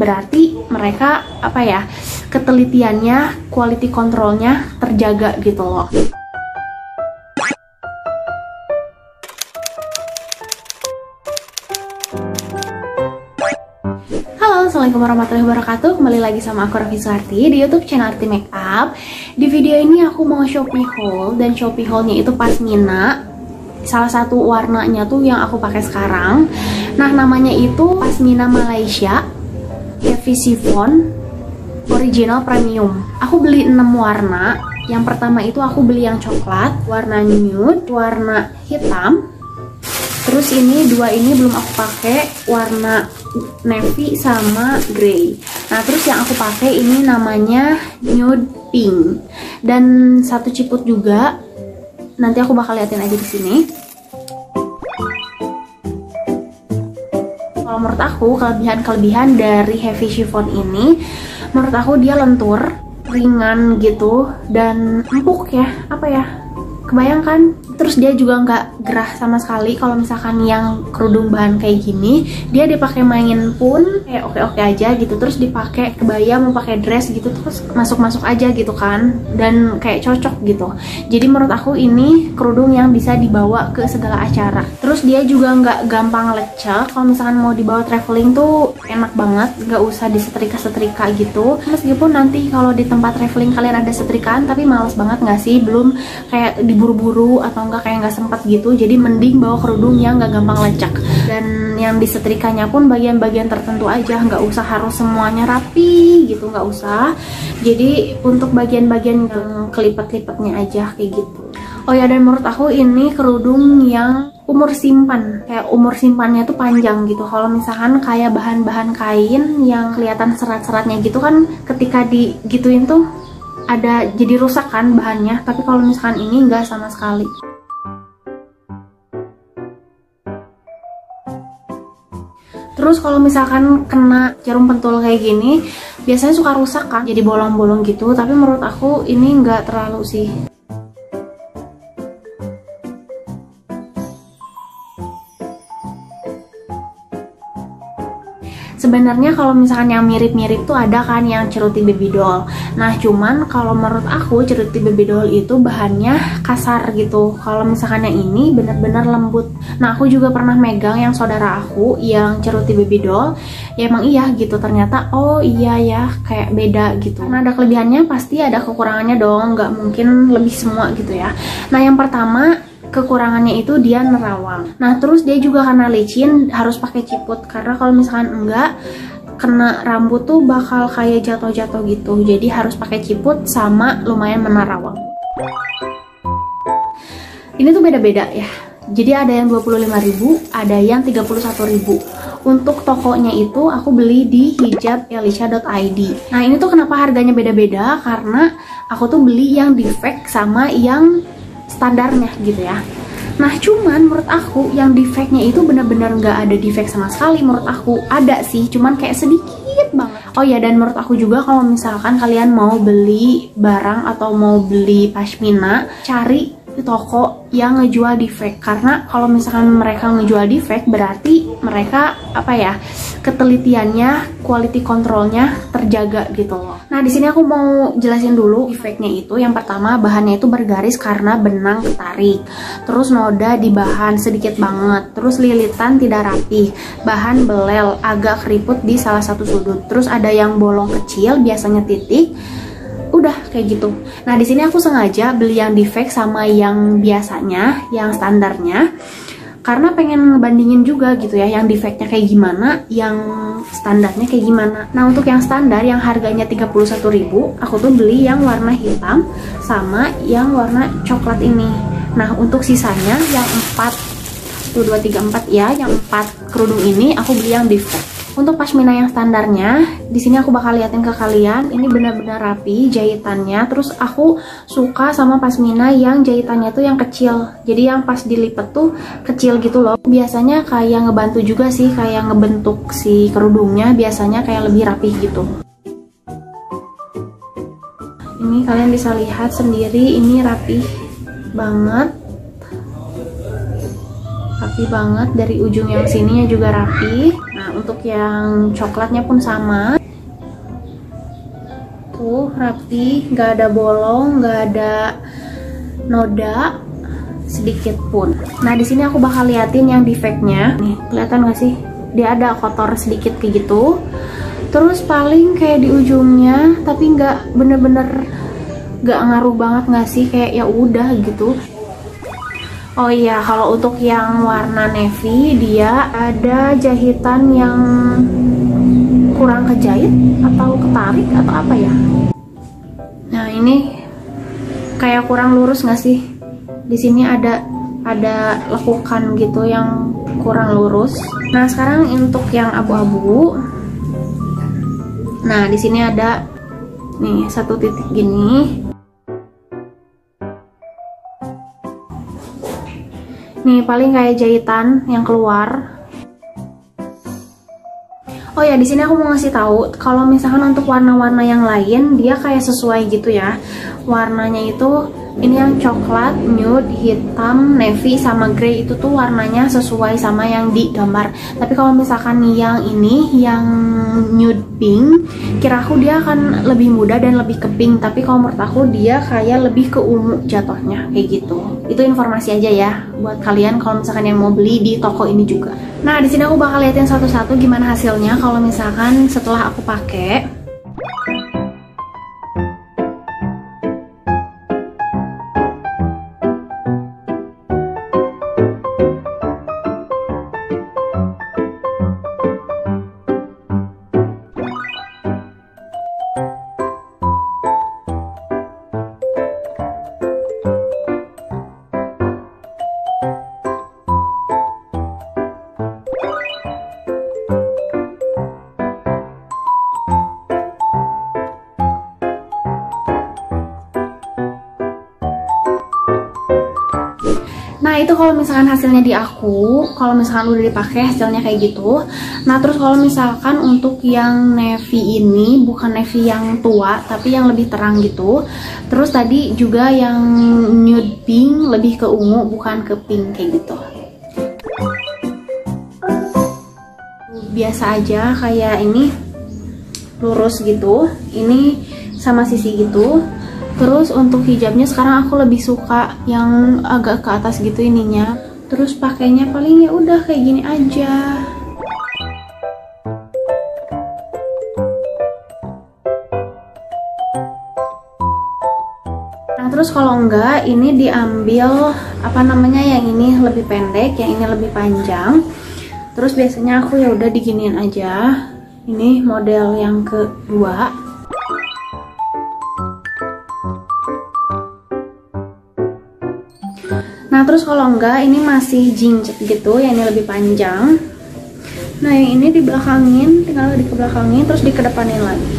berarti mereka apa ya, ketelitiannya, quality controlnya terjaga gitu loh. Halo, assalamualaikum warahmatullahi wabarakatuh. Kembali lagi sama aku Raffi Suharti di YouTube channel Arti Makeup. Di video ini aku mau Shopee haul, dan Shopee haulnya itu pasmina. Salah satu warnanya tuh yang aku pakai sekarang. Nah, namanya itu pasmina Malaysia Heavy Chiffon Original Premium. Aku beli 6 warna. Yang pertama itu aku beli yang coklat, warna nude, warna hitam. Terus ini dua ini belum aku pakai, warna navy sama grey. Nah, terus yang aku pakai ini namanya nude pink. Dan satu ciput juga. Nanti aku bakal liatin aja di sini. Kalau menurut aku kelebihan dari Heavy Chiffon ini, menurut aku dia lentur, ringan gitu, dan empuk ya, apa ya? Kebayangkan? Terus dia juga nggak gerah sama sekali. Kalau misalkan yang kerudung bahan kayak gini, dia dipakai main pun kayak oke-oke aja gitu. Terus dipakai kebaya, mau pakai dress gitu, terus masuk-masuk aja gitu kan. Dan kayak cocok gitu. Jadi menurut aku ini kerudung yang bisa dibawa ke segala acara. Terus dia juga nggak gampang lecek. Kalau misalkan mau dibawa traveling tuh enak banget, nggak usah disetrika-setrika gitu. Meskipun nanti kalau di tempat traveling kalian ada setrikaan, tapi males banget nggak sih? Belum kayak diburu-buru atau enggak kayak nggak sempat gitu. Jadi mending bawa kerudung yang nggak gampang lecek, dan yang disetrikanya pun bagian-bagian tertentu aja, nggak usah harus semuanya rapi gitu, nggak usah. Jadi untuk bagian-bagian yang kelipet-lipetnya aja kayak gitu. Oh ya, dan menurut aku ini kerudung yang umur simpan, kayak umur simpannya tuh panjang gitu. Kalau misalkan kayak bahan-bahan kain yang kelihatan serat-seratnya gitu kan, ketika digituin tuh ada jadi rusak kan bahannya, tapi kalau misalkan ini enggak sama sekali. Terus kalau misalkan kena jarum pentul kayak gini, biasanya suka rusak kan, jadi bolong-bolong gitu, tapi menurut aku ini enggak terlalu sih. Sebenarnya kalau misalkan yang mirip-mirip tuh ada kan yang ceruti baby doll. Nah, cuman kalau menurut aku ceruti baby doll itu bahannya kasar gitu. Kalau misalkan yang ini benar-benar lembut. Nah, aku juga pernah megang yang saudara aku yang ceruti baby doll. Ya emang iya gitu, ternyata oh iya ya kayak beda gitu. Nah, ada kelebihannya pasti ada kekurangannya dong, nggak mungkin lebih semua gitu ya. Nah, yang pertama kekurangannya itu dia nerawang. Nah, terus dia juga karena licin harus pakai ciput, karena kalau misalkan enggak kena rambut tuh bakal kayak jatuh-jatuh gitu. Jadi harus pakai ciput sama lumayan menerawang. Ini tuh beda-beda ya. Jadi ada yang 25.000, ada yang 31.000. Untuk tokonya itu aku beli di hijabelisha.id. Nah, ini tuh kenapa harganya beda-beda? Karena aku tuh beli yang defect sama yang standarnya gitu ya. Nah, cuman menurut aku yang defectnya itu benar-benar nggak ada defect sama sekali. Menurut aku ada sih, cuman kayak sedikit banget. Oh ya, dan menurut aku juga kalau misalkan kalian mau beli barang atau mau beli pashmina, cari di toko yang ngejual defect. Karena kalau misalkan mereka ngejual defect, berarti mereka apa ya, ketelitiannya, quality controlnya terjaga gitu loh. Nah, di sini aku mau jelasin dulu defectnya itu. Yang pertama, bahannya itu bergaris karena benang ketarik. Terus noda di bahan sedikit banget. Terus lilitan tidak rapi. Bahan belel, agak keriput di salah satu sudut. Terus ada yang bolong kecil, biasanya titik. Udah kayak gitu. Nah, di sini aku sengaja beli yang defect sama yang biasanya, yang standarnya, karena pengen ngebandingin juga gitu ya, yang defectnya kayak gimana, yang standarnya kayak gimana. Nah, untuk yang standar yang harganya 31.000, aku tuh beli yang warna hitam sama yang warna coklat ini. Nah, untuk sisanya yang 4 ya, yang 4 kerudung ini aku beli yang defect. Untuk pashmina yang standarnya, di sini aku bakal liatin ke kalian. Ini benar-benar rapi jahitannya. Terus aku suka sama pashmina yang jahitannya tuh yang kecil. Jadi yang pas dilipet tuh kecil gitu loh. Biasanya kayak ngebantu juga sih, kayak ngebentuk si kerudungnya. Biasanya kayak lebih rapi gitu. Ini kalian bisa lihat sendiri, ini rapi banget. Rapi banget, dari ujung yang sininya juga rapi. Nah, untuk yang coklatnya pun sama. Tuh rapi, nggak ada bolong, nggak ada noda sedikit pun. Nah di sini aku bakal liatin yang defectnya. Nih kelihatan nggak sih? Dia ada kotor sedikit kayak gitu. Terus paling kayak di ujungnya, tapi nggak bener-bener nggak ngaruh banget nggak sih? Kayak ya udah gitu. Oh iya, kalau untuk yang warna navy dia ada jahitan yang kurang kejahit atau ketarik atau apa ya. Nah ini kayak kurang lurus nggak sih? Di sini ada lekukan gitu yang kurang lurus. Nah sekarang untuk yang abu-abu. Nah di sini ada nih satu titik gini. Nih paling kayak jahitan yang keluar. Oh ya, di sini aku mau ngasih tahu kalau misalkan untuk warna-warna yang lain dia kayak sesuai gitu ya. Warnanya itu ini yang coklat, nude, hitam, navy sama grey itu tuh warnanya sesuai sama yang di gambar. Tapi kalau misalkan yang ini yang nude pink, kira aku dia akan lebih muda dan lebih ke pink. Tapi kalau menurut aku dia kayak lebih ke ungu jatuhnya kayak gitu. Itu informasi aja ya buat kalian kalau misalkan yang mau beli di toko ini juga. Nah di sini aku bakal liatin satu-satu gimana hasilnya kalau misalkan setelah aku pakai. Nah itu kalau misalkan hasilnya di aku, kalau misalkan udah dipakai hasilnya kayak gitu. Nah terus kalau misalkan untuk yang navy ini bukan navy yang tua tapi yang lebih terang gitu. Terus tadi juga yang nude pink lebih ke ungu bukan ke pink kayak gitu. Biasa aja kayak ini lurus gitu, ini sama sisi gitu. Terus untuk hijabnya sekarang aku lebih suka yang agak ke atas gitu ininya. Terus pakainya paling ya udah kayak gini aja. Nah terus kalau enggak ini diambil apa namanya yang ini lebih pendek, yang ini lebih panjang. Terus biasanya aku ya udah diginiin aja. Ini model yang kedua. Nah terus kalau enggak ini masih jinjet gitu, yang ini lebih panjang. Nah yang ini dibelakangin, tinggal dikebelakangin terus dikedepanin lagi.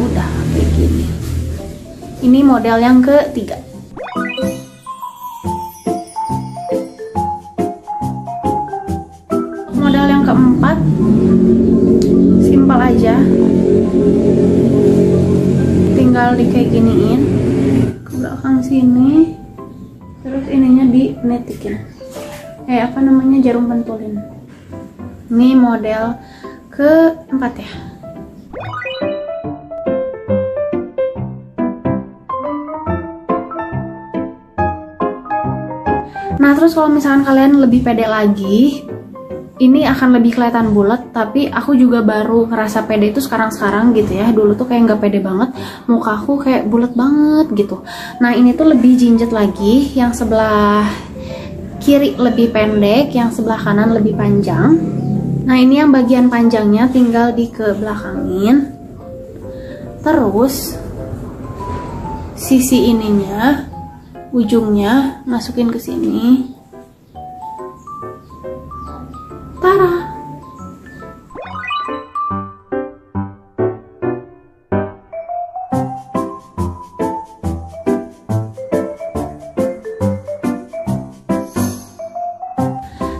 Udah kayak gini. Ini model yang ketiga. Model yang keempat simpel aja, tinggal di kayak giniin ke belakang sini. Terus ininya dinetikin, apa namanya, jarum pentulin. Ini model keempat ya. Nah terus kalau misalkan kalian lebih pede lagi, ini akan lebih kelihatan bulat. Tapi aku juga baru ngerasa pede itu sekarang-sekarang gitu ya. Dulu tuh kayak nggak pede banget, muka aku kayak bulat banget gitu. Nah ini tuh lebih jinjet lagi, yang sebelah kiri lebih pendek, yang sebelah kanan lebih panjang. Nah ini yang bagian panjangnya tinggal dikebelakangin. Terus sisi ininya, ujungnya masukin ke sini. Tara.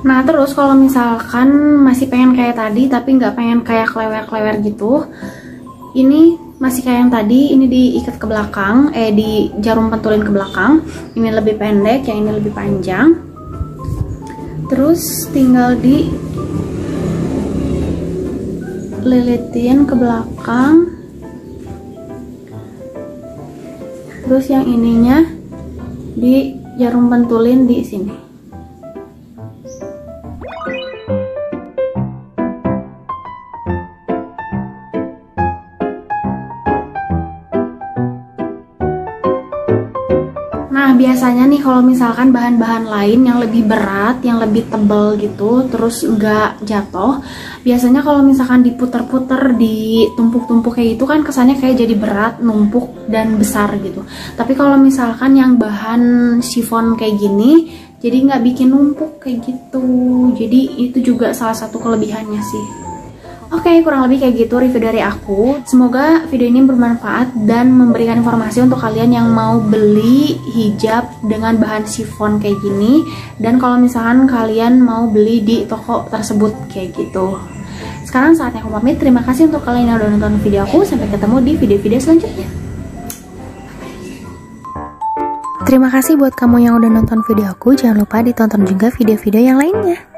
Nah terus kalau misalkan masih pengen kayak tadi tapi nggak pengen kayak klewer-klewer gitu, ini masih kayak yang tadi, ini diikat ke belakang, di jarum pentulin ke belakang. Ini lebih pendek, yang ini lebih panjang. Terus tinggal di lilitin ke belakang, terus yang ininya di jarum pentulin di sini. Nah, biasanya nih kalau misalkan bahan-bahan lain yang lebih berat, yang lebih tebal gitu, terus nggak jatuh, biasanya kalau misalkan diputer-puter, ditumpuk-tumpuk kayak gitu kan kesannya kayak jadi berat, numpuk, dan besar gitu. Tapi kalau misalkan yang bahan chiffon kayak gini, jadi nggak bikin numpuk kayak gitu. Jadi itu juga salah satu kelebihannya sih. Oke, kurang lebih kayak gitu review dari aku. Semoga video ini bermanfaat dan memberikan informasi untuk kalian yang mau beli hijab dengan bahan chiffon kayak gini. Dan kalau misalkan kalian mau beli di toko tersebut kayak gitu. Sekarang saatnya aku pamit. Terima kasih untuk kalian yang udah nonton video aku. Sampai ketemu di video-video selanjutnya. Terima kasih buat kamu yang udah nonton video aku. Jangan lupa ditonton juga video-video yang lainnya.